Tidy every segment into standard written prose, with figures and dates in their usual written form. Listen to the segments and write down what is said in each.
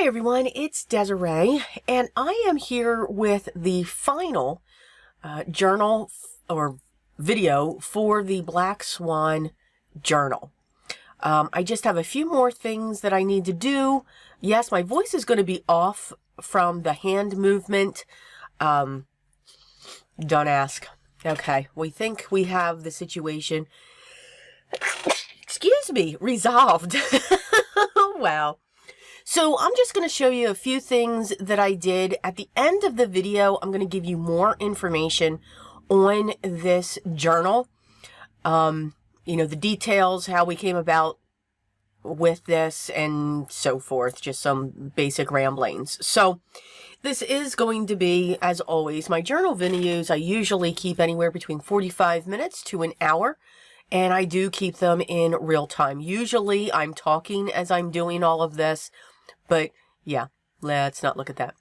Hey everyone, it's Desiree, and I am here with the final journal or video for the Black Swan Journal. I just have a few more things that I need to do. Yes, my voice is going to be off from the hand movement. Don't ask. Okay, we think we have the situation, excuse me, resolved. Wow. So I'm just going to show you a few things that I did. At the end of the video, I'm going to give you more information on this journal. You know, the details, how we came about with this and so forth, just some basic ramblings. So this is going to be, as always, my journal videos. I usually keep anywhere between 45 minutes to an hour, and I do keep them in real time. Usually I'm talking as I'm doing all of this. But yeah, let's not look at that.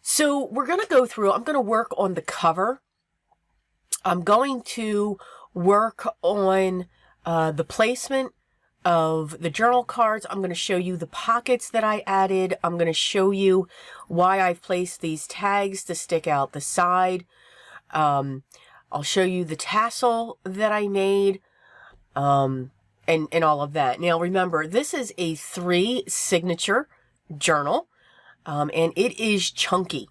So we're going to go through, I'm going to work on the cover. I'm going to work on the placement of the journal cards. I'm going to show you the pockets that I added. I'm going to show you why I've placed these tags to stick out the side. I'll show you the tassel that I made. And all of that. Now remember, this is a 3 signature journal, and it is chunky.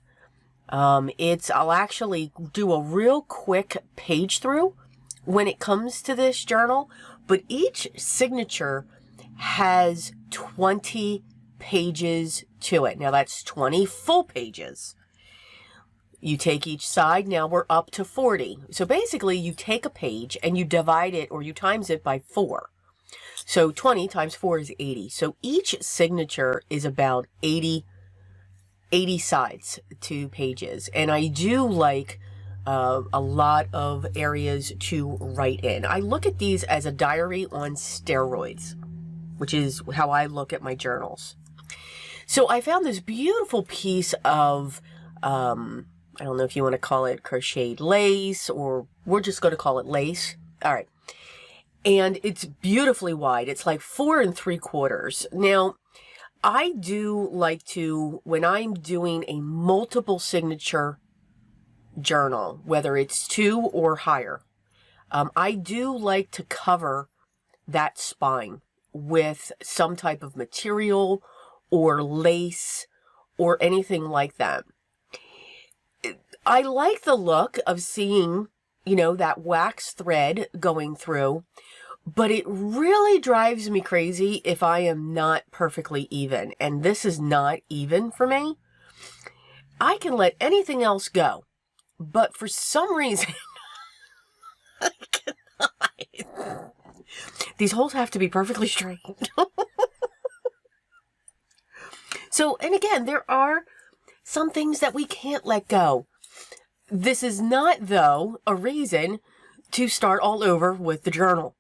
I'll actually do a real quick page through when it comes to this journal, but each signature has 20 pages to it. Now that's 20 full pages. You take each side, now we're up to 40. So basically you take a page and you divide it, or you times it by 4. So 20 times 4 is 80. So each signature is about 80 sides to pages. And I do like a lot of areas to write in. I look at these as a diary on steroids, which is how I look at my journals. So I found this beautiful piece of, I don't know if you want to call it crocheted lace, or we're just going to call it lace. All right. And it's beautifully wide. It's like 4 3/4. Now, I do like to, when I'm doing a multiple signature journal, whether it's 2 or higher, I do like to cover that spine with some type of material or lace or anything like that. I like the look of seeing, you know, that wax thread going through, but it really drives me crazy if I am not perfectly even, and this is not even for me. I can let anything else go, but for some reason, I cannot. These holes have to be perfectly straight. So, and again, there are some things that we can't let go. This is not, though, a reason to start all over with the journal.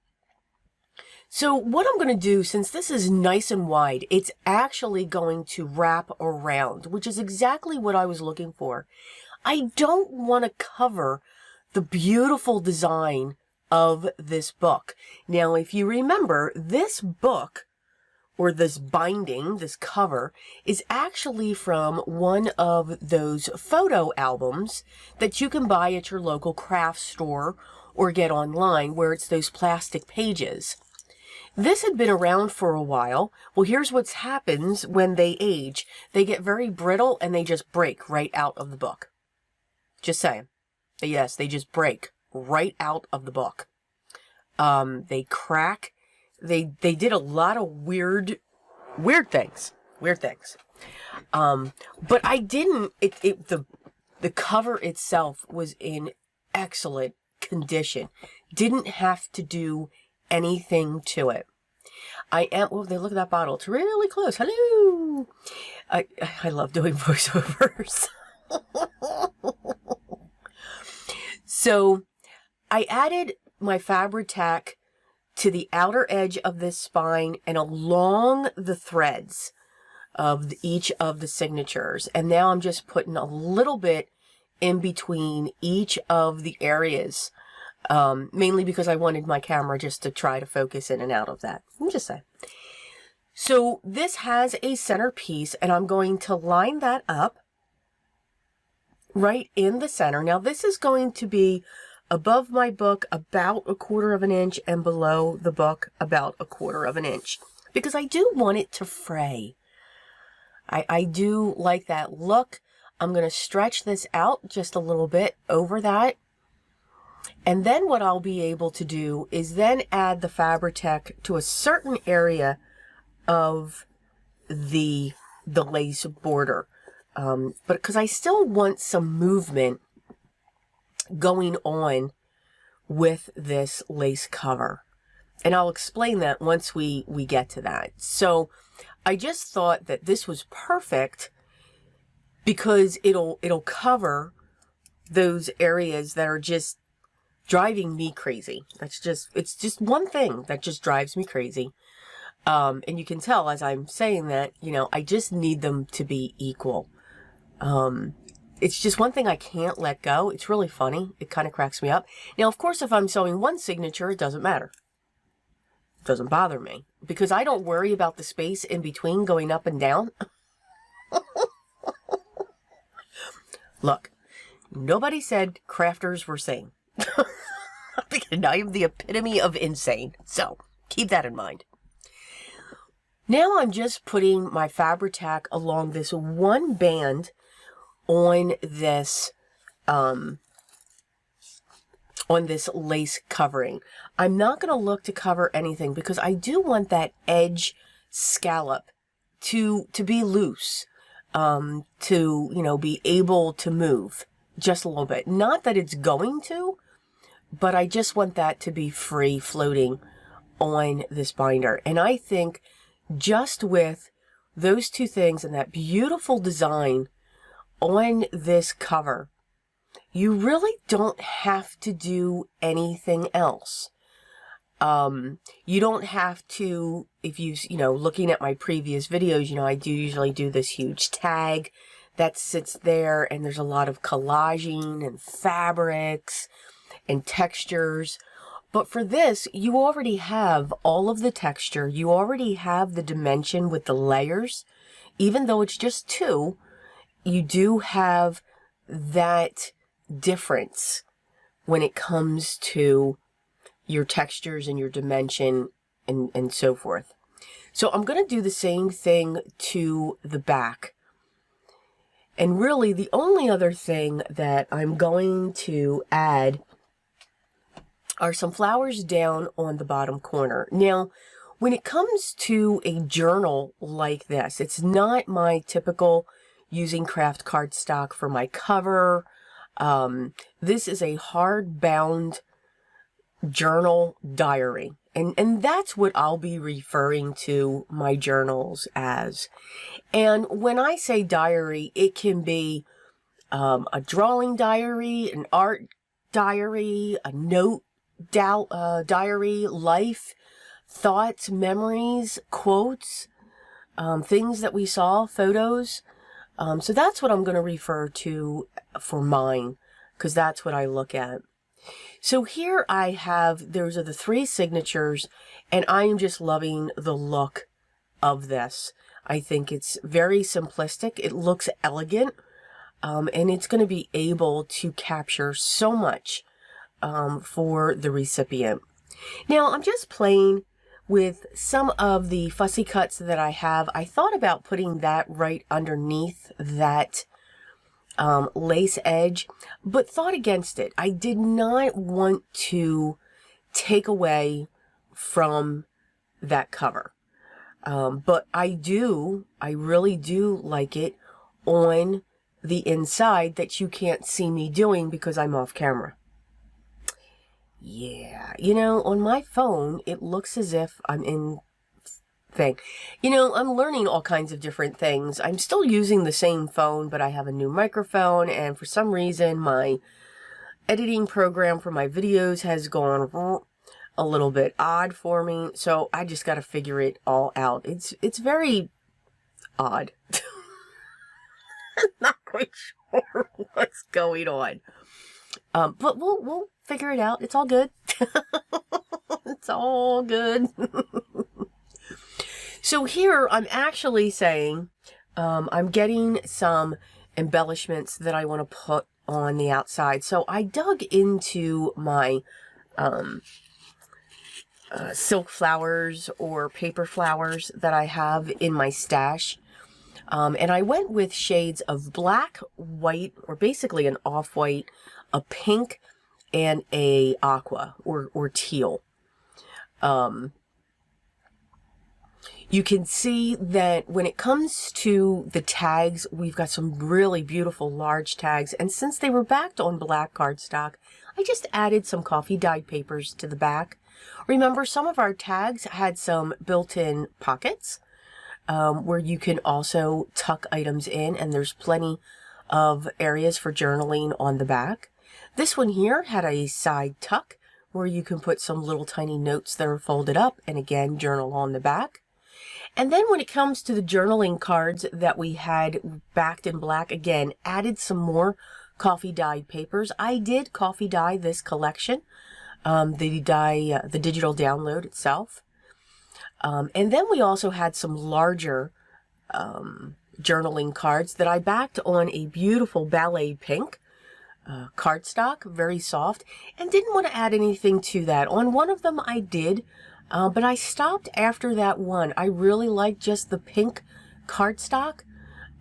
So what I'm going to do, since this is nice and wide, it's actually going to wrap around, which is exactly what I was looking for. I don't want to cover the beautiful design of this book. Now, if you remember, this book, or this binding, this cover, is actually from one of those photo albums that you can buy at your local craft store or get online, where it's those plastic pages. This had been around for a while. Well, here's what happens when they age. They get very brittle and they just break right out of the book. Just saying. Yes, they just break right out of the book. They crack. They did a lot of weird things. But I didn't, the cover itself was in excellent condition. Didn't have to do anything to it. Well, they look at that bottle. It's really close. Hello. I love doing voiceovers. So I added my Fabri-Tac to the outer edge of this spine and along the threads of each of the signatures. And now I'm just putting a little bit in between each of the areas, mainly because I wanted my camera just to try to focus in and out of that. I'm just saying. So this has a centerpiece, and I'm going to line that up right in the center. Now this is going to be above my book about 1/4 of an inch and below the book about 1/4 of an inch, because I do want it to fray. I do like that look. I'm going to stretch this out just a little bit over that. And then what I'll be able to do is then add the Fabri-Tac to a certain area of the lace border. But because I still want some movement going on with this lace cover. And I'll explain that once we get to that. So I just thought that this was perfect because it'll cover those areas that are just driving me crazy. It's just one thing that just drives me crazy. And you can tell as I'm saying that, you know, I just need them to be equal. It's just one thing I can't let go. It's really funny. It kind of cracks me up. Now, of course, if I'm sewing one signature, it doesn't matter. It doesn't bother me because I don't worry about the space in between going up and down. Look, nobody said crafters were sane. I am the epitome of insane. So keep that in mind. Now I'm just putting my Fabri-Tac along this one band on this lace covering. I'm not going to look to cover anything because I do want that edge scallop to be loose, to, you know, be able to move just a little bit. Not that it's going to, but I just want that to be free floating on this binder. And I think just with those two things and that beautiful design on this cover, you really don't have to do anything else. You don't have to, if you know, looking at my previous videos, you know, I do usually do this huge tag that sits there, and there's a lot of collaging and fabrics and textures. But for this, you already have all of the texture. You already have the dimension with the layers. Even though it's just two, you do have that difference when it comes to your textures and your dimension and so forth. So I'm going to do the same thing to the back. And really, the only other thing that I'm going to add are some flowers down on the bottom corner. Now, when it comes to a journal like this, it's not my typical using craft cardstock for my cover. This is a hard-bound journal diary. And that's what I'll be referring to my journals as. And when I say diary, it can be a drawing diary, an art diary, a note diary, life, thoughts, memories, quotes, things that we saw, photos. So that's what I'm going to refer to for mine, because that's what I look at. So here I have, those are the 3 signatures, and I am just loving the look of this. I think it's very simplistic. It looks elegant, and it's going to be able to capture so much for the recipient. Now, I'm just playing with some of the fussy cuts that I have. I thought about putting that right underneath that lace edge, but thought against it. I did not want to take away from that cover. But I really do like it on the inside that you can't see me doing because I'm off camera. Yeah, you know, on my phone, it looks as if I'm in thing. You know, I'm learning all kinds of different things. I'm still using the same phone, but I have a new microphone, and for some reason, my editing program for my videos has gone a little bit odd for me, so I just got to figure it all out. It's very odd. I'm not quite sure what's going on. But we'll figure it out. It's all good. It's all good. So here I'm actually saying I'm getting some embellishments that I want to put on the outside. So I dug into my silk flowers or paper flowers that I have in my stash. And I went with shades of black, white, or basically an off-white, a pink, and a aqua or teal. You can see that when it comes to the tags, we've got some really beautiful large tags. And since they were backed on black cardstock, I just added some coffee dyed papers to the back. Remember, some of our tags had some built-in pockets where you can also tuck items in, and there's plenty of areas for journaling on the back. This one here had a side tuck where you can put some little tiny notes that are folded up and again journal on the back. And then when it comes to the journaling cards that we had backed in black, again, added some more coffee dyed papers. I did coffee dye this collection, the digital download itself. And then we also had some larger journaling cards that I backed on a beautiful ballet pink cardstock, very soft, and didn't want to add anything to that. On one of them I did, but I stopped after that one. I really like just the pink cardstock.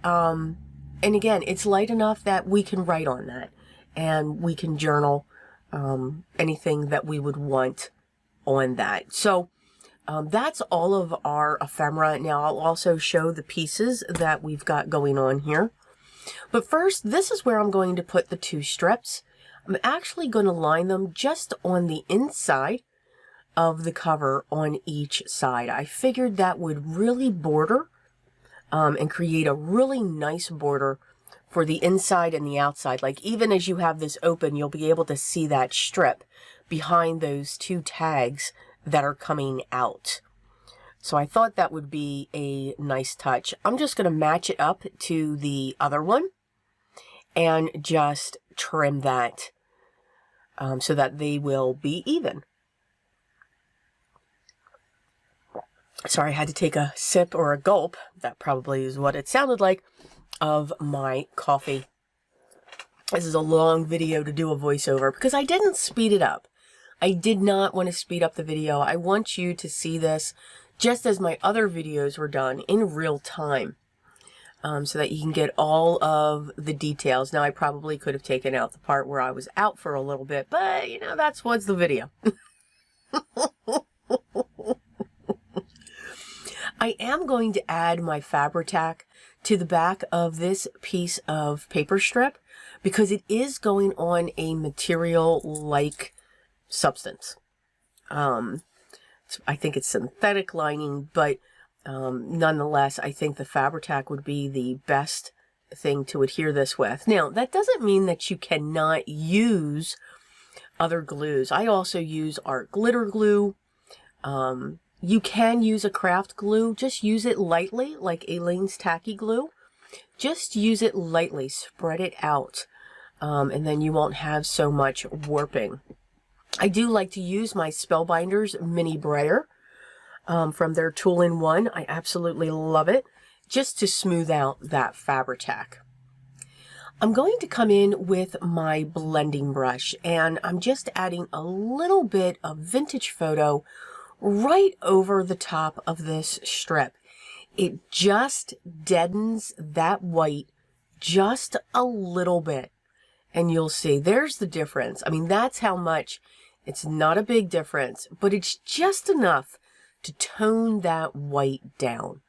And again, it's light enough that we can write on that and we can journal anything that we would want on that. So that's all of our ephemera. Now I'll also show the pieces that we've got going on here. But first, this is where I'm going to put the two strips. I'm actually going to line them just on the inside of the cover on each side. I figured that would really border and create a really nice border for the inside and the outside. Like even as you have this open, you'll be able to see that strip behind those two tags that are coming out. So I thought that would be a nice touch. I'm just going to match it up to the other one and just trim that so that they will be even. Sorry, I had to take a sip or a gulp. That probably is what it sounded like, of my coffee. This is a long video to do a voiceover because I didn't speed it up. I did not want to speed up the video. I want you to see this just as my other videos were done in real time, so that you can get all of the details. Now, I probably could have taken out the part where I was out for a little bit, but you know, that's what's the video. I am going to add my Fabri-Tac to the back of this piece of paper strip because it is going on a material-like substance. I think it's synthetic lining, but nonetheless, I think the Fabri-Tac would be the best thing to adhere this with. Now, that doesn't mean that you cannot use other glues. I also use art glitter glue. You can use a craft glue. Just use it lightly, like Aleene's tacky glue. Just use it lightly. Spread it out. And then you won't have so much warping. I do like to use my Spellbinders mini brayer from their Tool-in-One. I absolutely love it, just to smooth out that Fabri-Tac. I'm going to come in with my blending brush, and I'm just adding a little bit of Vintage Photo right over the top of this strip. It just deadens that white just a little bit, and you'll see there's the difference. I mean, that's how much. It's not a big difference, but it's just enough to tone that white down.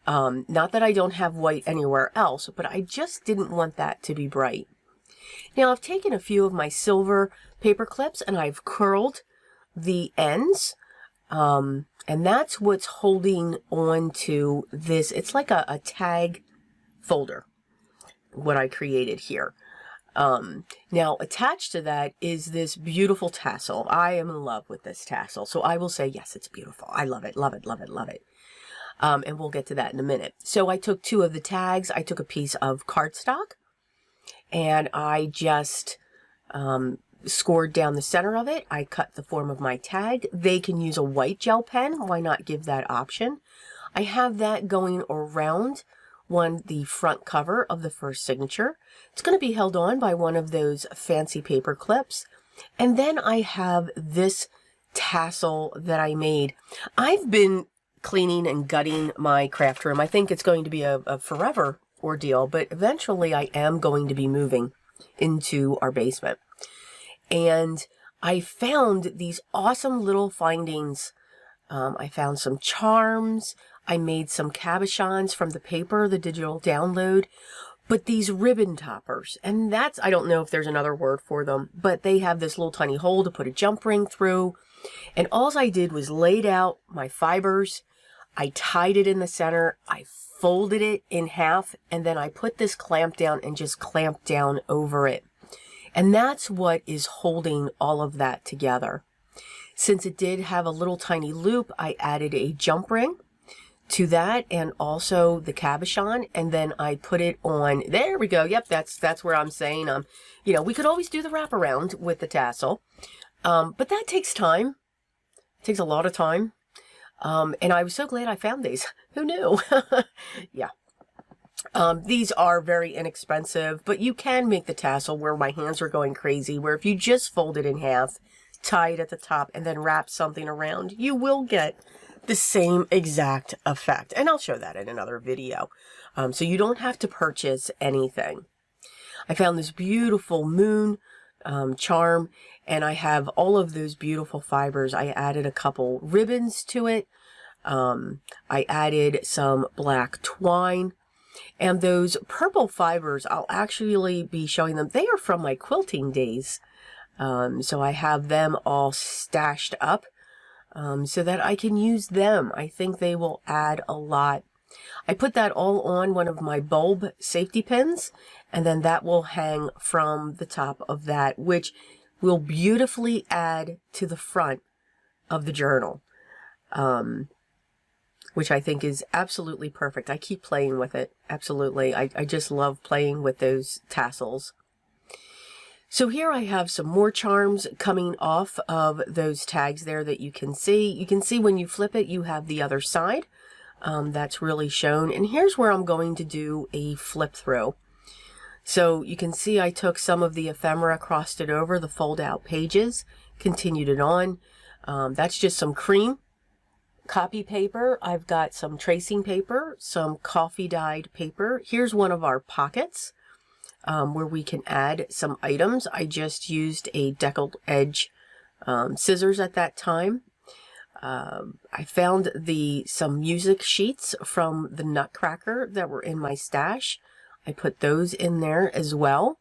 Not that I don't have white anywhere else, but I just didn't want that to be bright. Now, I've taken a few of my silver paper clips and I've curled the ends, and that's what's holding on to this. It's like a tag folder, what I created here. Now, attached to that is this beautiful tassel. I am in love with this tassel, so I will say, yes, it's beautiful. I love it, love it, love it, love it. And we'll get to that in a minute. So I took two of the tags. I took a piece of cardstock, and I just scored down the center of it. I cut the form of my tag. They can use a white gel pen. Why not give that option? I have that going around the front cover of the first signature. It's going to be held on by one of those fancy paper clips. And then I have this tassel that I made. I've been cleaning and gutting my craft room. I think it's going to be a forever ordeal, but eventually I am going to be moving into our basement. And I found these awesome little findings. I found some charms. I made some cabochons from the paper, the digital download, but these ribbon toppers, and that's, I don't know if there's another word for them, but they have this little tiny hole to put a jump ring through. And all I did was laid out my fibers. I tied it in the center. I folded it in half, and then I put this clamp down and just clamped down over it. And that's what is holding all of that together. Since it did have a little tiny loop, I added a jump ring to that, and also the cabochon, and then I put it on. There we go. Yep, that's where I'm saying, you know, we could always do the wraparound with the tassel, but that takes time. It takes a lot of time, and I was so glad I found these. Who knew? Yeah. These are very inexpensive, but you can make the tassel where my hands are going crazy, where if you just fold it in half, tie it at the top, and then wrap something around, you will get the same exact effect. And I'll show that in another video. So you don't have to purchase anything. I found this beautiful moon charm, and I have all of those beautiful fibers. I added a couple ribbons to it. I added some black twine. And those purple fibers, I'll actually be showing them. They are from my quilting days. So I have them all stashed up. So that I can use them. I think they will add a lot. I put that all on one of my bulb safety pins, and then that will hang from the top of that, which will beautifully add to the front of the journal, which I think is absolutely perfect. I keep playing with it. Absolutely. I just love playing with those tassels. So here I have some more charms coming off of those tags there that you can see. You can see when you flip it, you have the other side. That's really shown. And here's where I'm going to do a flip through. So you can see I took some of the ephemera, crossed it over the fold out pages, continued it on. That's just some cream copy paper. I've got some tracing paper, some coffee dyed paper. Here's one of our pockets. Where we can add some items. I just used a deckled edge scissors at that time. I found some music sheets from the Nutcracker that were in my stash. I put those in there as well.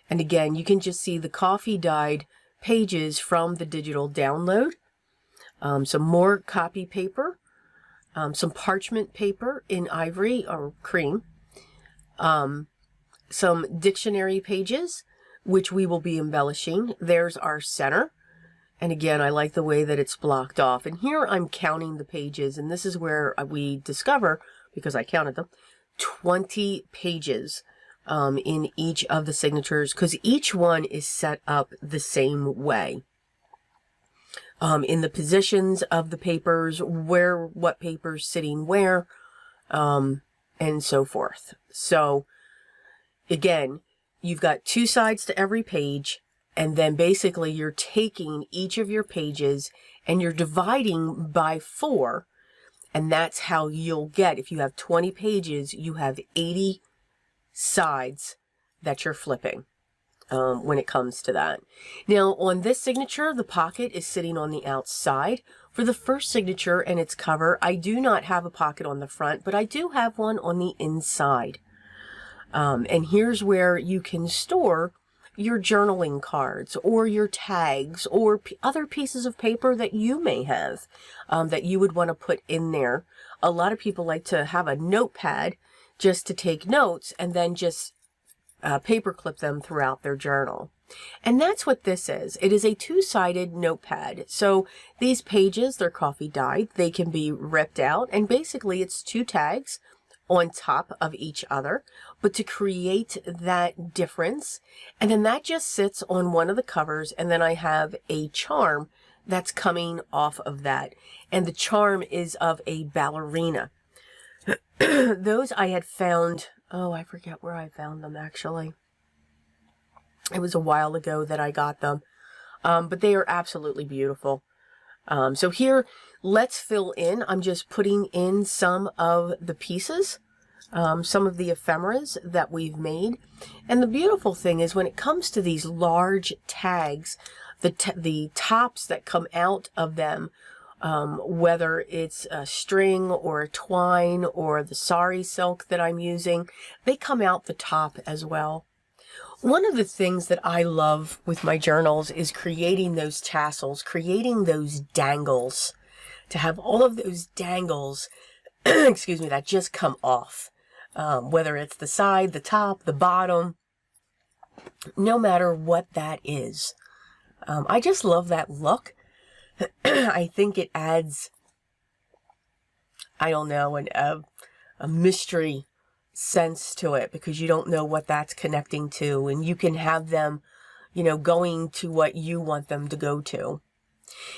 And again, you can just see the coffee dyed pages from the digital download. Some more copy paper, some parchment paper in ivory or cream. Some dictionary pages, which we will be embellishing. There's our center. And again, I like the way that it's blocked off. And here I'm counting the pages. And this is where we discover, because I counted them, 20 pages in each of the signatures, because each one is set up the same way. In the positions of the papers, what paper's sitting where, and so forth. So again, you've got two sides to every page, and then basically you're taking each of your pages and you're dividing by 4, and that's how you'll get, if you have 20 pages, you have 80 sides that you're flipping when it comes to that. Now, on this signature, the pocket is sitting on the outside. For the first signature and its cover, I do not have a pocket on the front, but I do have one on the inside. And here's where you can store your journaling cards or your tags or other pieces of paper that you may have that you would want to put in there. A lot of people like to have a notepad just to take notes and then just paper clip them throughout their journal. And that's what this is. It is a two-sided notepad. So these pages, they're coffee dyed. They can be ripped out, and basically it's 2 tags on top of each other, but to create that difference. And then that just sits on one of the covers, and then I have a charm that's coming off of that. And the charm is of a ballerina. those I had found, oh, I forget where I found them actually. It was a while ago that I got them, but they are absolutely beautiful. So here, let's fill in. I'm just putting in some of the pieces, some of the ephemeras that we've made. And the beautiful thing is when it comes to these large tags, the tops that come out of them, whether it's a string or a twine or the sari silk that I'm using, they come out the top as well. One of the things that I love with my journals is creating those tassels, creating those dangles, to have all of those dangles, excuse me, that just come off. Whether it's the side, the top, the bottom, no matter what that is. I just love that look. I think it adds, I don't know, a mystery sense to it, because you don't know what that's connecting to, and you can have them, you know, going to what you want them to go to.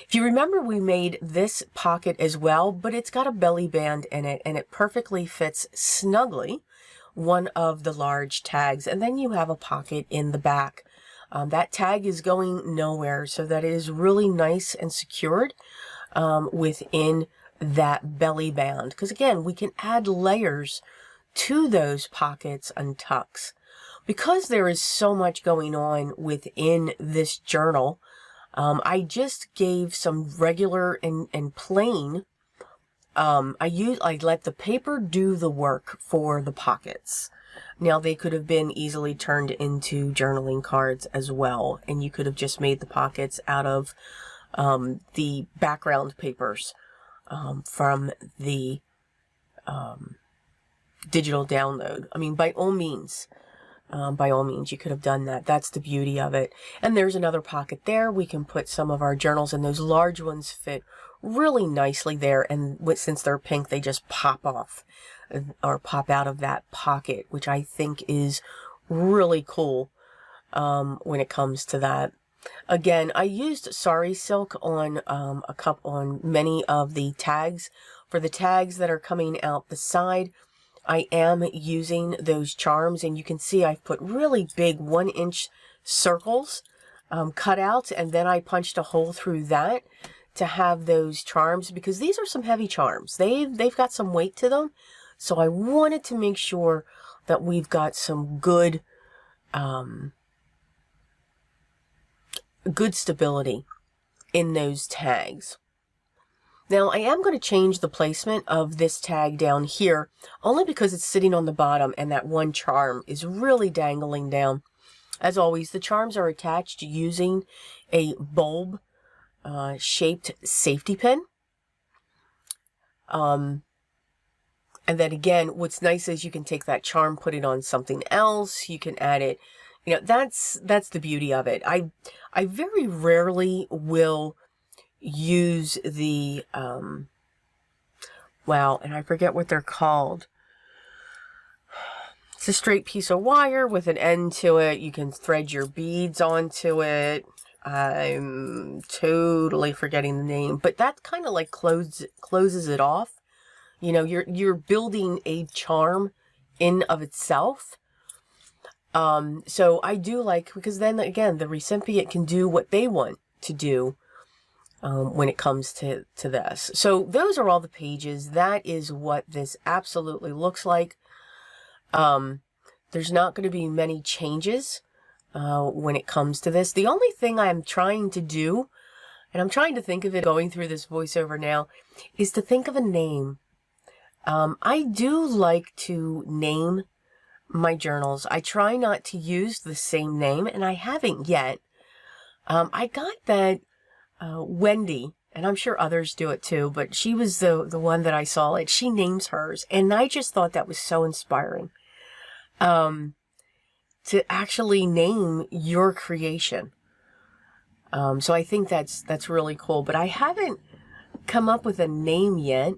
If you remember, we made this pocket as well, but it's got a belly band in it, and it perfectly fits snugly one of the large tags, and then you have a pocket in the back. That tag is going nowhere, so that it is really nice and secured within that belly band, because again, we can add layers to those pockets and tucks. Because there is so much going on within this journal, I just gave some regular and plain, I let the paper do the work for the pockets. Now, they could have been easily turned into journaling cards as well, and you could have just made the pockets out of the background papers from the digital download. I mean, by all means, you could have done that. That's the beauty of it. And there's another pocket there. We can put some of our journals, and those large ones fit really nicely there. And since they're pink, they just pop off or pop out of that pocket, which I think is really cool when it comes to that. Again, I used sari silk on on many of the tags. For the tags that are coming out the side, I am using those charms, and you can see I've put really big 1-inch circles cut out, and then I punched a hole through that to have those charms, because these are some heavy charms. They've got some weight to them, so I wanted to make sure that we've got some good good stability in those tags. Now, I am going to change the placement of this tag down here, only because it's sitting on the bottom and that one charm is really dangling down. As always, the charms are attached using a bulb shaped safety pin. And then again, what's nice is you can take that charm, put it on something else. You can add it. You know, that's the beauty of it. I very rarely will use the wow, and I forget what they're called. It's a straight piece of wire with an end to it. You can thread your beads onto it. I'm totally forgetting the name, but that kind of like closes it off. You know, you're building a charm in of itself. So I do like, because then again, the recipient can do what they want to do when it comes to this. So those are all the pages. That is what this absolutely looks like. There's not going to be many changes when it comes to this. The only thing I'm trying to do, and I'm trying to think of it going through this voiceover now, is to think of a name. I do like to name my journals. I try not to use the same name, and I haven't yet. I got that Wendy, and I'm sure others do it too, but she was the one that I saw it. She names hers, and I just thought that was so inspiring. To actually name your creation. So I think that's really cool, but I haven't come up with a name yet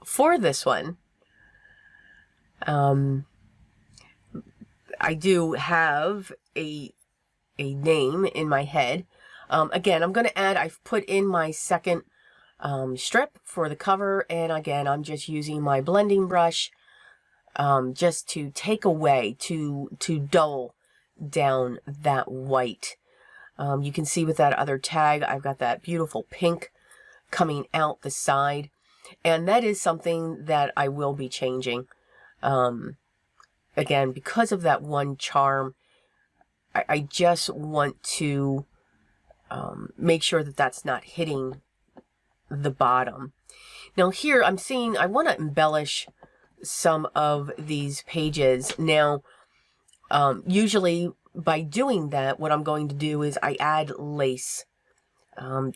for this one. I do have a name in my head. Again, I'm going to add, I've put in my second strip for the cover. And again, I'm just using my blending brush just to take away, to dull down that white. You can see with that other tag, I've got that beautiful pink coming out the side. And that is something that I will be changing. Again, because of that one charm, I just want to make sure that that's not hitting the bottom. Now here I'm seeing, I want to embellish some of these pages. Now, usually by doing that, what I'm going to do is I add lace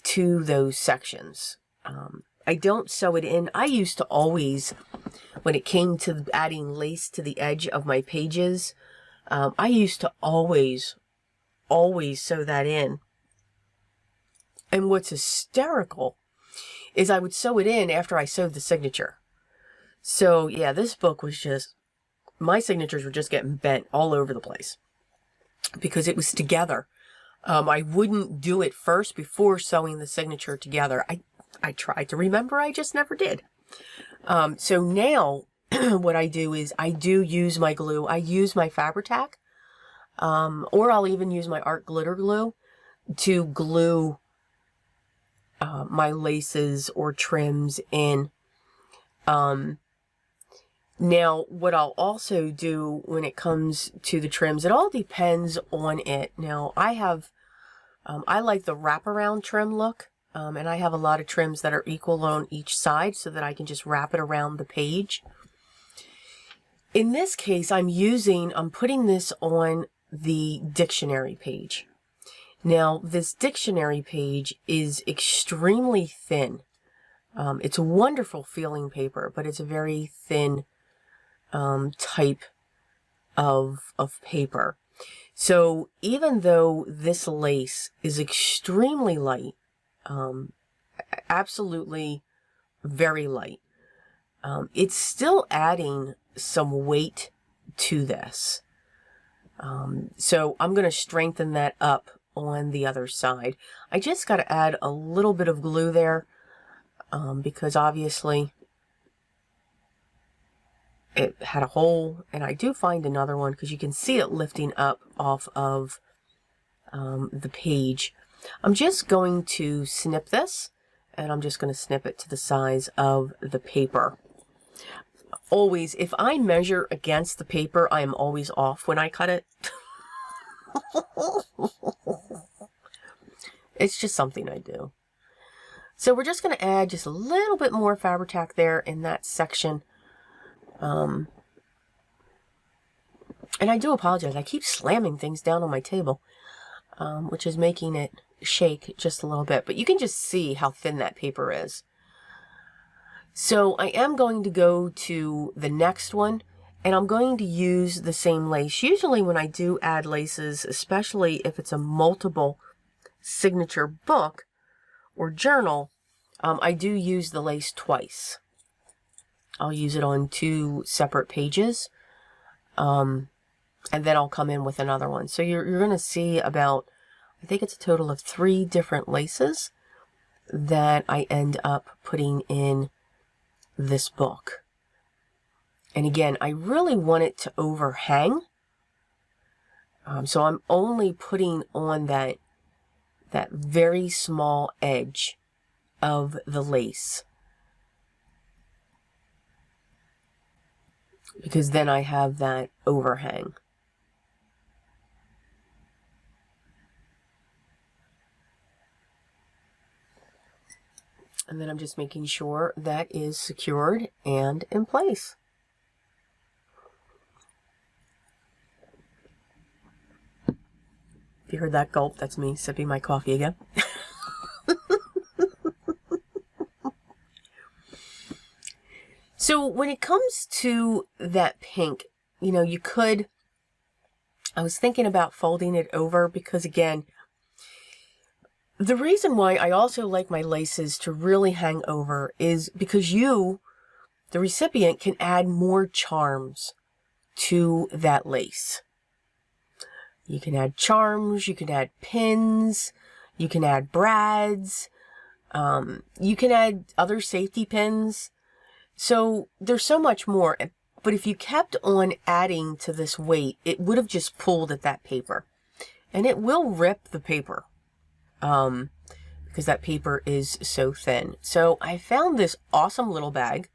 to those sections. I don't sew it in. I used to always, when it came to adding lace to the edge of my pages, I used to always sew that in. And what's hysterical is I would sew it in after I sewed the signature. So yeah, this book was just, my signatures were just getting bent all over the place because it was together. I wouldn't do it first before sewing the signature together. I tried to remember, I just never did. So now what I do is I do use my glue. I use my Fabri-Tac, or I'll even use my art glitter glue to glue my laces or trims in. Now, what I'll also do when it comes to the trims, it all depends on it. Now, I have, I like the wraparound trim look, and I have a lot of trims that are equal on each side so that I can just wrap it around the page. In this case, I'm putting this on the dictionary page. Now, this dictionary page is extremely thin. It's a wonderful feeling paper, but it's a very thin type of paper. So even though this lace is extremely light, absolutely very light, it's still adding some weight to this. So I'm going to strengthen that up on the other side. I just got to add a little bit of glue there, because obviously it had a hole, and I do find another one because you can see it lifting up off of the page. I'm just going to snip this, and I'm just going to snip it to the size of the paper. Always, if I measure against the paper, I am always off when I cut it. It's just something I do. So we're just going to add just a little bit more Fabri-Tac there in that section. And I do apologize. I keep slamming things down on my table, which is making it shake just a little bit. But you can just see how thin that paper is. So I am going to go to the next one, and I'm going to use the same lace. Usually when I do add laces, especially if it's a multiple signature book or journal, I do use the lace twice. I'll use it on 2 separate pages, and then I'll come in with another one. So you're going to see about, I think it's a total of 3 different laces that I end up putting in this book. And again, I really want it to overhang. So I'm only putting on that very small edge of the lace, because then I have that overhang. And then I'm just making sure that is secured and in place. If you heard that gulp, that's me sipping my coffee again. So when it comes to that pink, you know, you could, I was thinking about folding it over because, again, the reason why I also like my laces to really hang over is because you, the recipient, can add more charms to that lace. You can add charms, you can add pins, you can add brads, You can add other safety pins. So there's so much more. But if you kept on adding to this weight, it would have just pulled at that paper. And it will rip the paper. Because that paper is so thin. So I found this awesome little bag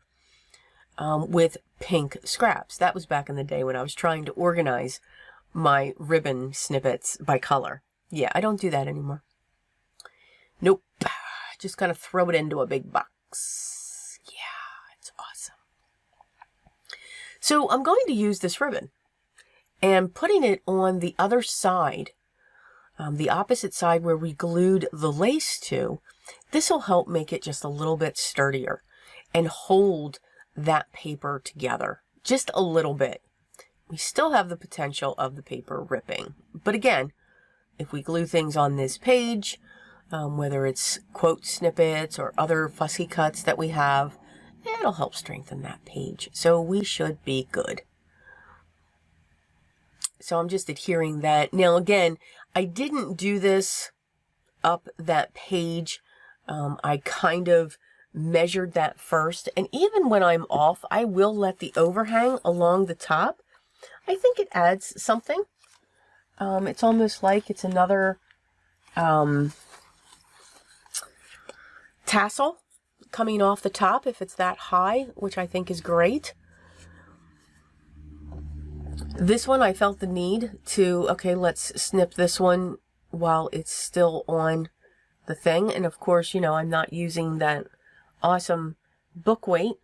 with pink scraps. That was back in the day when I was trying to organize my ribbon snippets by color. Yeah, I don't do that anymore. Nope. Just kind of throw it into a big box. Yeah, it's awesome. So I'm going to use this ribbon and putting it on the other side, the opposite side where we glued the lace to. This will help make it just a little bit sturdier and hold that paper together just a little bit. We still have the potential of the paper ripping. But again, if we glue things on this page, whether it's quote snippets or other fussy cuts that we have, it'll help strengthen that page. So we should be good. So I'm just adhering that. Now again, I didn't do this up that page. I kind of measured that first. And even when I'm off, I will let the overhang along the top. I think it adds something. It's almost like it's another tassel coming off the top if it's that high, which I think is great. This one I felt the need to, okay, let's snip this one while it's still on the thing. And of course, you know, I'm not using that awesome book weight.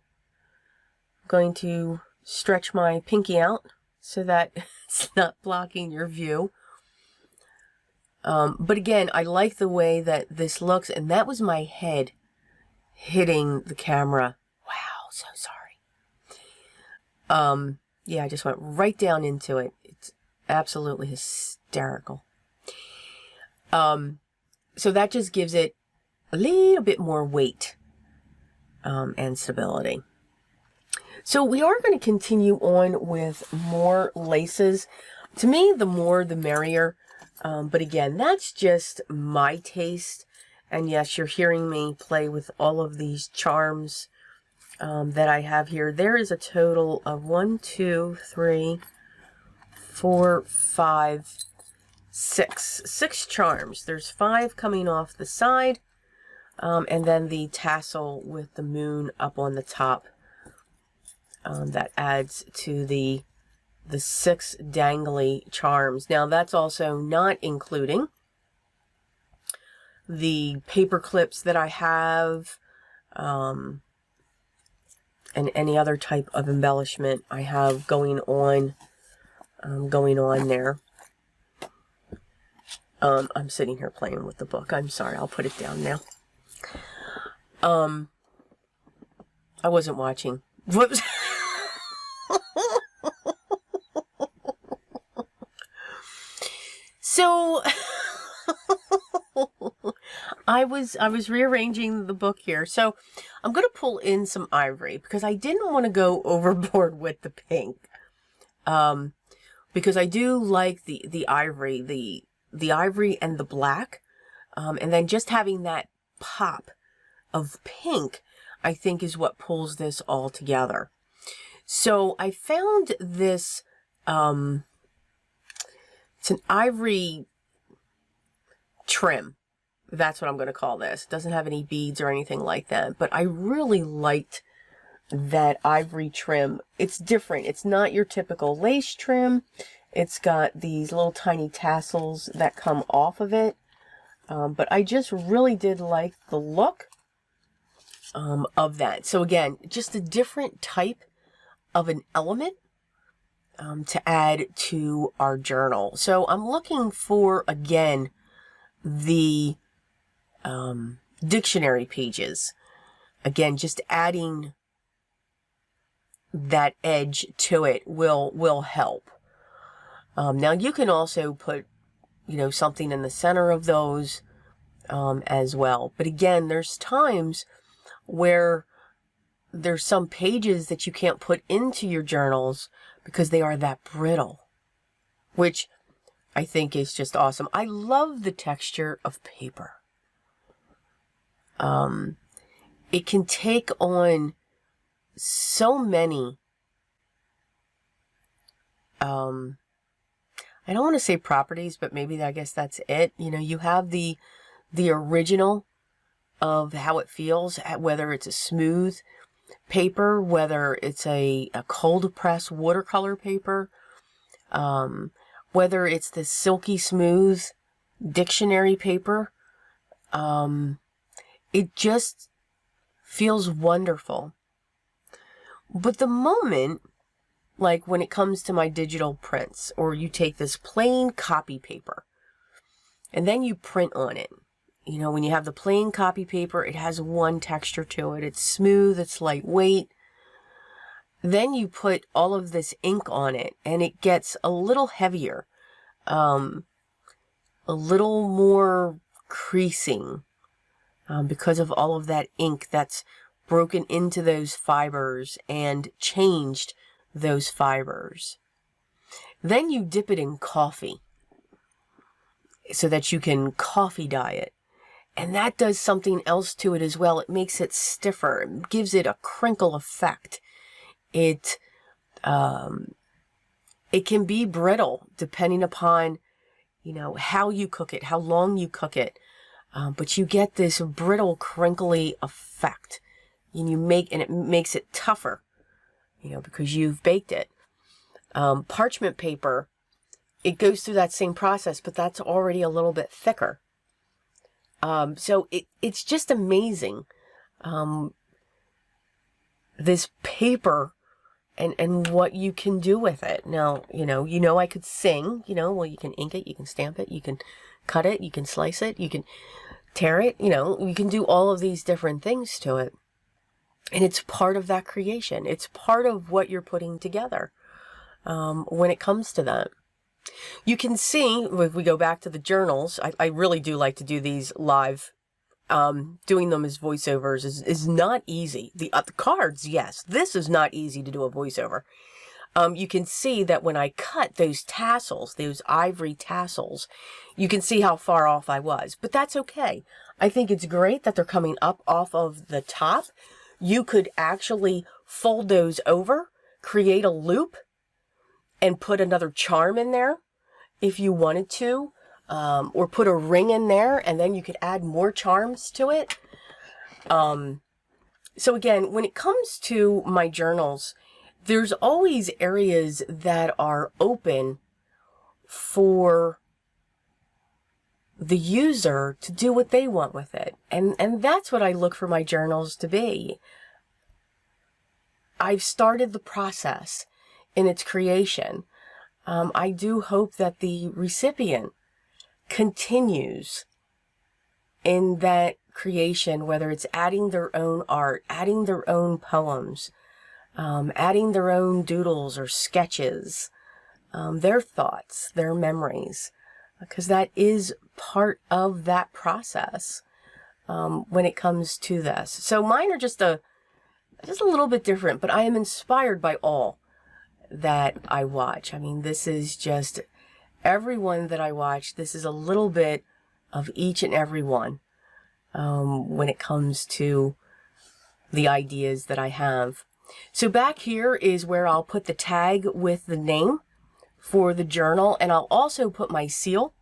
I'm going to stretch my pinky out so that it's not blocking your view. But again, I like the way that this looks, and that was my head hitting the camera. Wow, so sorry. Yeah, I just went right down into it. It's absolutely hysterical. So that just gives it a little bit more weight and stability. So we are going to continue on with more laces. To me, the more the merrier. But again, that's just my taste. And yes, you're hearing me play with all of these charms that I have here. There is a total of 1, 2, 3, 4, 5, 6. 6 charms. There's 5 coming off the side. And then the tassel with the moon up on the top. That adds to the 6 dangly charms. Now that's also not including the paper clips that I have, and any other type of embellishment I have going on there. I'm sitting here playing with the book. I'm sorry, I'll put it down now. I wasn't watching. Whoops. So I was rearranging the book here. So I'm going to pull in some ivory because I didn't want to go overboard with the pink. Because I do like the ivory, the ivory and the black. And then just having that pop of pink, I think, is what pulls this all together. So I found this, it's an ivory trim. That's what I'm going to call this. It doesn't have any beads or anything like that. But I really liked that ivory trim. It's different. It's not your typical lace trim. It's got these little tiny tassels that come off of it. But I just really did like the look of that. So again, just a different type of an element to add to our journal. So I'm looking for, again, the dictionary pages. Again, just adding that edge to it will help. Now you can also put, you know, something in the center of those as well. But again, there's times where there's some pages that you can't put into your journals because they are that brittle, which I think is just awesome. I love the texture of paper. It can take on so many, I don't want to say properties, but maybe I guess that's it. You know, you have the original of how it feels, whether it's a smooth paper, whether it's a cold press watercolor paper, whether it's the silky smooth dictionary paper. It just feels wonderful. But the moment, like when it comes to my digital prints, or you take this plain copy paper and then you print on it. You know, when you have the plain copy paper, it has one texture to it. It's smooth, it's lightweight. Then you put all of this ink on it and it gets a little heavier, a little more creasing, because of all of that ink that's broken into those fibers and changed those fibers. Then you dip it in coffee so that you can coffee dye it. And that does something else to it as well. It makes it stiffer. It gives it a crinkle effect. It can be brittle depending upon, you know, how you cook it, how long you cook it. But you get this brittle, crinkly effect. And it makes it tougher, you know, because you've baked it. Parchment paper, it goes through that same process, but that's already a little bit thicker. So it's just amazing, this paper and what you can do with it. Now, you know I could sing, well, you can ink it, you can stamp it, you can cut it, you can slice it, you can tear it, you can do all of these different things to it. And it's part of that creation. It's part of what you're putting together, when it comes to that. You can see, if we go back to the journals, I really do like to do these live. Doing them as voiceovers is not easy. The cards, yes. This is not easy to do a voiceover. You can see that when I cut those tassels, those ivory tassels, you can see how far off I was. But that's okay. I think it's great that they're coming up off of the top. You could actually fold those over, create a loop, and put another charm in there if you wanted to, or put a ring in there, and then you could add more charms to it. So again, when it comes to my journals, there's always areas that are open for the user to do what they want with it. And that's what I look for my journals to be. I've started the process in its creation. I do hope that the recipient continues in that creation, whether it's adding their own art, adding their own poems, adding their own doodles or sketches, their thoughts, their memories, because that is part of that process when it comes to this. So mine are just a little bit different, but I am inspired by all that I watch. I mean, this is just everyone that I watch. This is a little bit of each and every one when it comes to the ideas that I have. So back here is where I'll put the tag with the name for the journal, and I'll also put my seal.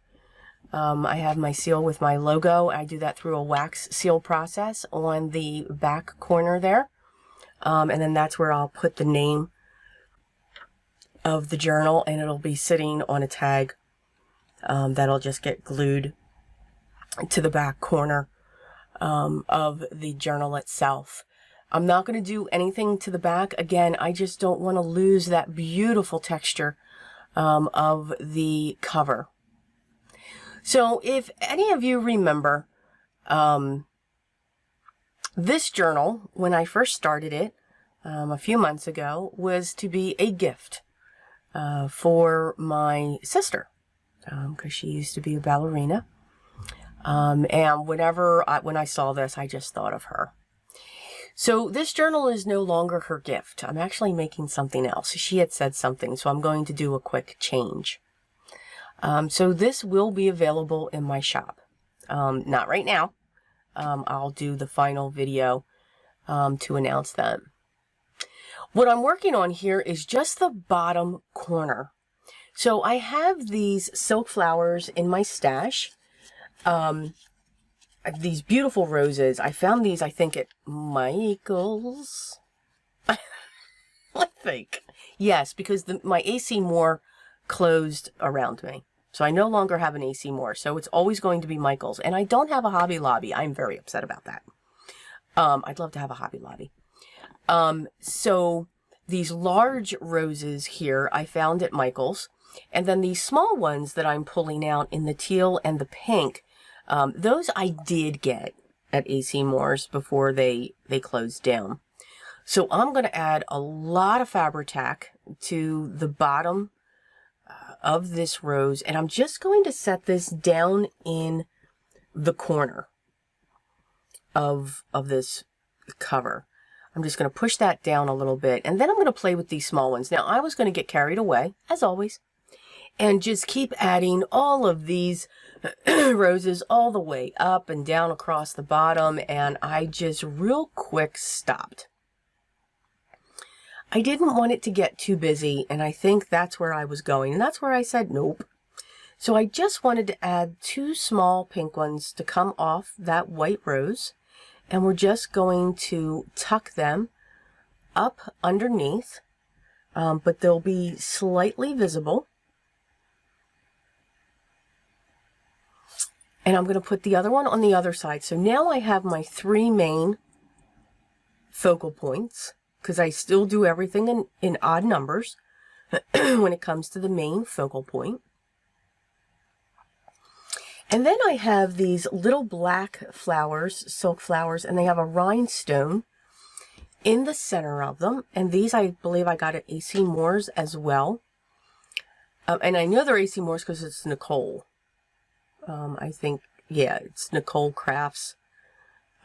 I have my seal with my logo. I do that through a wax seal process on the back corner there. And then that's where I'll put the name of the journal, and it'll be sitting on a tag that'll just get glued to the back corner of the journal itself. I'm not going to do anything to the back. Again, I just don't want to lose that beautiful texture of the cover. So if any of you remember this journal, when I first started it a few months ago, was to be a gift for my sister, because she used to be a ballerina. And when I saw this, I just thought of her. So this journal is no longer her gift. I'm actually making something else. She had said something, so I'm going to do a quick change. So this will be available in my shop. Not right now. I'll do the final video to announce that. What I'm working on here is just the bottom corner. So I have these silk flowers in my stash. These beautiful roses. I found these, I think, at Michael's. I think. Yes, because my AC Moore closed around me. So I no longer have an AC Moore. So it's always going to be Michael's. And I don't have a Hobby Lobby. I'm very upset about that. I'd love to have a Hobby Lobby. So these large roses here I found at Michael's. And then these small ones that I'm pulling out in the teal and the pink, those I did get at AC Moore's before they closed down. So I'm going to add a lot of Fabri-Tac to the bottom of this rose, and I'm just going to set this down in the corner of this cover. I'm just going to push that down a little bit, and then I'm going to play with these small ones. Now, I was going to get carried away, as always, and just keep adding all of these roses all the way up and down across the bottom, and I just real quick stopped. I didn't want it to get too busy, and I think that's where I was going, and that's where I said nope. So I just wanted to add 2 small pink ones to come off that white rose, and we're just going to tuck them up underneath, but they'll be slightly visible. And I'm going to put the other one on the other side. So now I have my 3 main focal points, because I still do everything in odd numbers when it comes to the main focal point. And then I have these little black flowers, silk flowers, and they have a rhinestone in the center of them. And these I believe I got at AC Moore's as well. And I know they're AC Moore's because it's Nicole. I think, yeah, it's Nicole Crafts,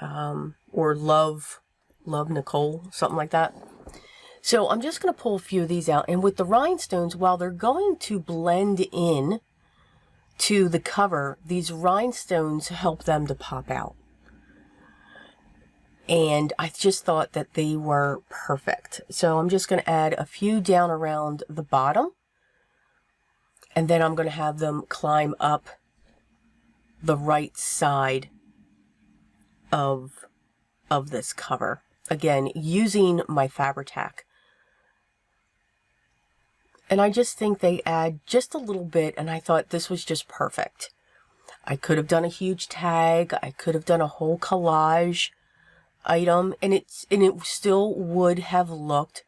or Love Nicole, something like that. So I'm just going to pull a few of these out, and with the rhinestones, while they're going to blend in to the cover, these rhinestones help them to pop out. And I just thought that they were perfect. So I'm just going to add a few down around the bottom, and then I'm going to have them climb up the right side of this cover. Again, using my Fabri-Tac. And I just think they add just a little bit, and I thought this was just perfect. I could have done a huge tag, I could have done a whole collage item, and it still would have looked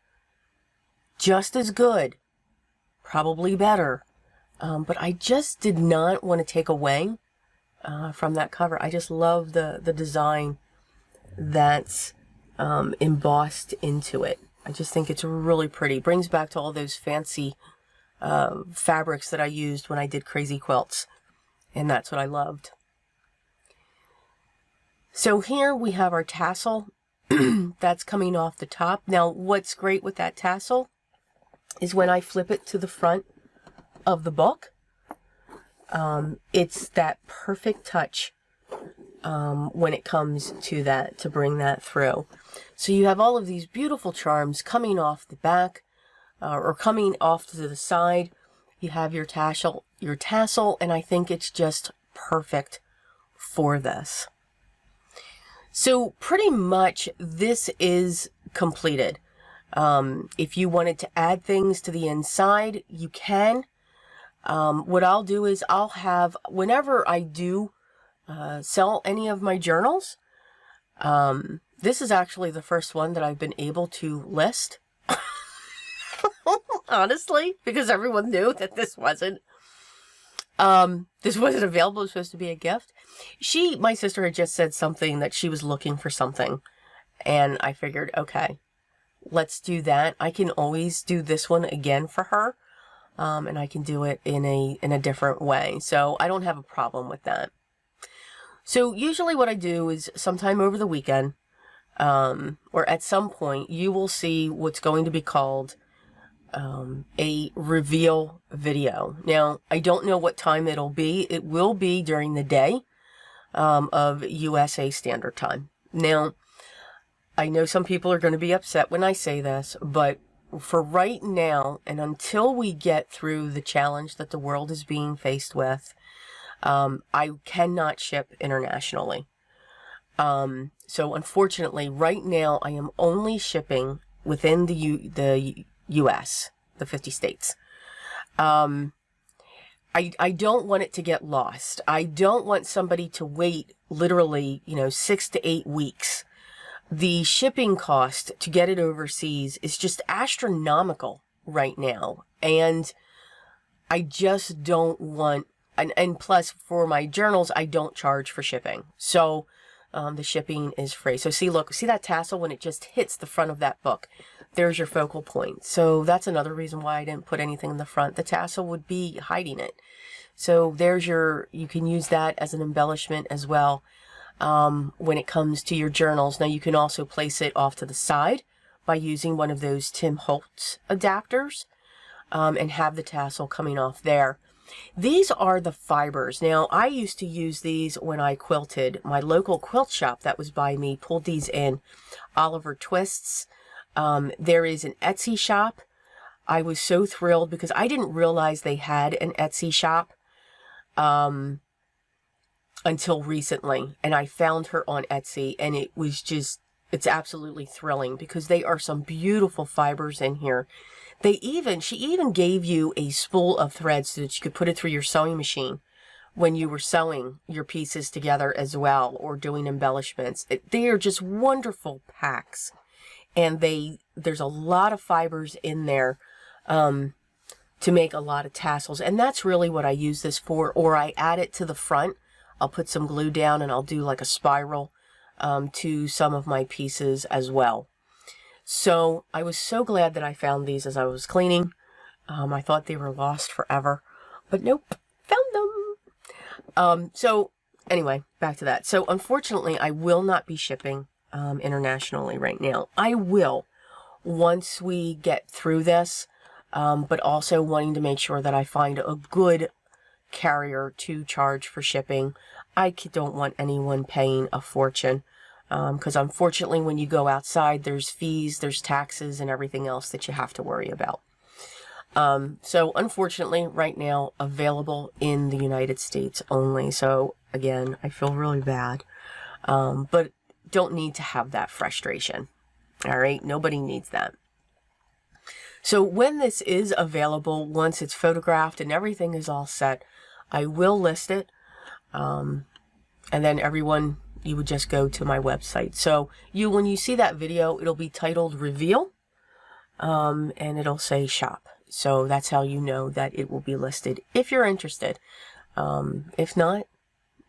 just as good, probably better. But I just did not want to take away from that cover. I just love the design that's embossed into it. I just think it's really pretty. Brings back to all those fancy fabrics that I used when I did crazy quilts, and that's what I loved. So here we have our tassel that's coming off the top. Now what's great with that tassel is when I flip it to the front of the book, it's that perfect touch when it comes to that, to bring that through. So you have all of these beautiful charms coming off the back, or coming off to the side. You have your tassel, and I think it's just perfect for this. So pretty much this is completed. If you wanted to add things to the inside, you can. What I'll do is I'll have, whenever I do sell any of my journals, this is actually the first one that I've been able to list. Honestly, because everyone knew that this wasn't available. It was supposed to be a gift. My sister had just said something that she was looking for something, and I figured, okay, let's do that. I can always do this one again for her, and I can do it in a different way. So I don't have a problem with that. So usually what I do is sometime over the weekend, or at some point, you will see what's going to be called a reveal video. Now, I don't know what time it'll be. It will be during the day. of USA Standard Time. Now, I know some people are going to be upset when I say this, but for right now, and until we get through the challenge that the world is being faced with, I cannot ship internationally. So unfortunately, right now, I am only shipping within the US, the 50 states. I don't want it to get lost. I don't want somebody to wait literally, 6 to 8 weeks. The shipping cost to get it overseas is just astronomical right now. And I just don't want, and plus for my journals, I don't charge for shipping. So the shipping is free. So see that tassel when it just hits the front of that book? There's your focal point. So that's another reason why I didn't put anything in the front. The tassel would be hiding it. So there's you can use that as an embellishment as well. When it comes to your journals. Now you can also place it off to the side by using one of those Tim Holtz adapters and have the tassel coming off there. These are the fibers. Now I used to use these when I quilted. My local quilt shop that was by me pulled these in. Oliver Twists. There is an Etsy shop. I was so thrilled because I didn't realize they had an Etsy shop. Until recently, and I found her on Etsy, and it was just, it's absolutely thrilling because they are some beautiful fibers in here. She even gave you a spool of thread so that you could put it through your sewing machine when you were sewing your pieces together as well, or doing embellishments. They are just wonderful packs, and there's a lot of fibers in there to make a lot of tassels, and that's really what I use this for, or I add it to the front. I'll put some glue down and I'll do like a spiral to some of my pieces as well. So I was so glad that I found these as I was cleaning. I thought they were lost forever, but nope, found them. So anyway, back to that. So unfortunately, I will not be shipping internationally right now. I will once we get through this, but also wanting to make sure that I find a good carrier to charge for shipping. I don't want anyone paying a fortune because unfortunately when you go outside there's fees, there's taxes and everything else that you have to worry about. So unfortunately right now available in the United States only. So again, I feel really bad, but don't need to have that frustration. All right, nobody needs that. So when this is available, once it's photographed and everything is all set, I will list it. And then you would just go to my website. So when you see that video, it'll be titled Reveal, and it'll say shop. So that's how you know that it will be listed if you're interested. If not,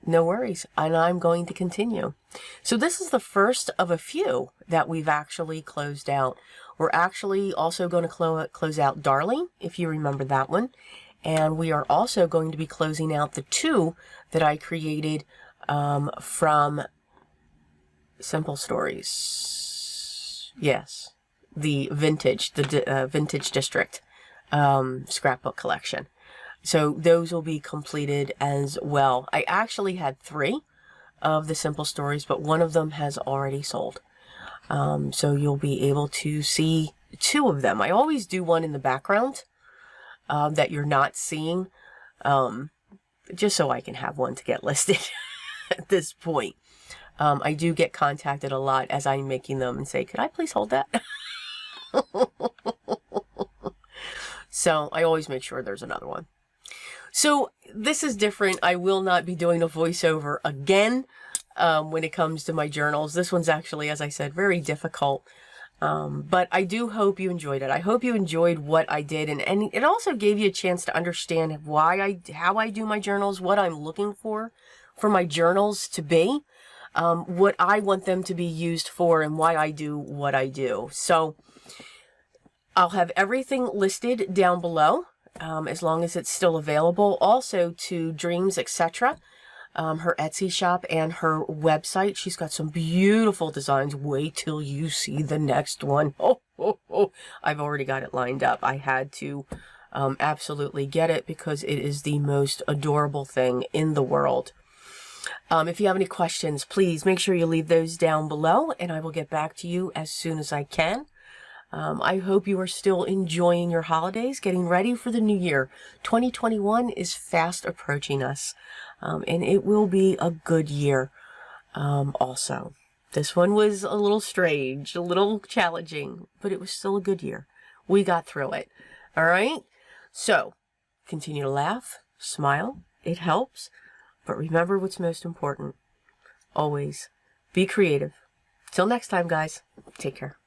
no worries. And I'm going to continue. So this is the first of a few that we've actually closed out. We're actually also going to close out Darling, if you remember that one. And we are also going to be closing out the 2 that I created from Simple Stories. Yes, the Vintage District scrapbook collection. So those will be completed as well. I actually had 3 of the Simple Stories, but one of them has already sold. So you'll be able to see 2 of them. I always do one in the background that you're not seeing, just so I can have one to get listed at this point. I do get contacted a lot as I'm making them and say, could I please hold that? So I always make sure there's another one. So this is different. I will not be doing a voiceover again when it comes to my journals. This one's actually, as I said, very difficult. But I do hope you enjoyed it. I hope you enjoyed what I did. And it also gave you a chance to understand how I do my journals, what I'm looking for my journals to be, what I want them to be used for, and why I do what I do. So I'll have everything listed down below, as long as it's still available. Also to DreamzEtc, her Etsy shop and her website. She's got some beautiful designs. Wait till you see the next one. I've already got it lined up. I had to absolutely get it because it is the most adorable thing in the world. If you have any questions, please make sure you leave those down below, and I will get back to you as soon as I can. I hope you are still enjoying your holidays, getting ready for the new year. 2021 is fast approaching us, and it will be a good year also. This one was a little strange, a little challenging, but it was still a good year. We got through it. All right? So, continue to laugh, smile. It helps. But remember what's most important. Always be creative. Till next time, guys. Take care.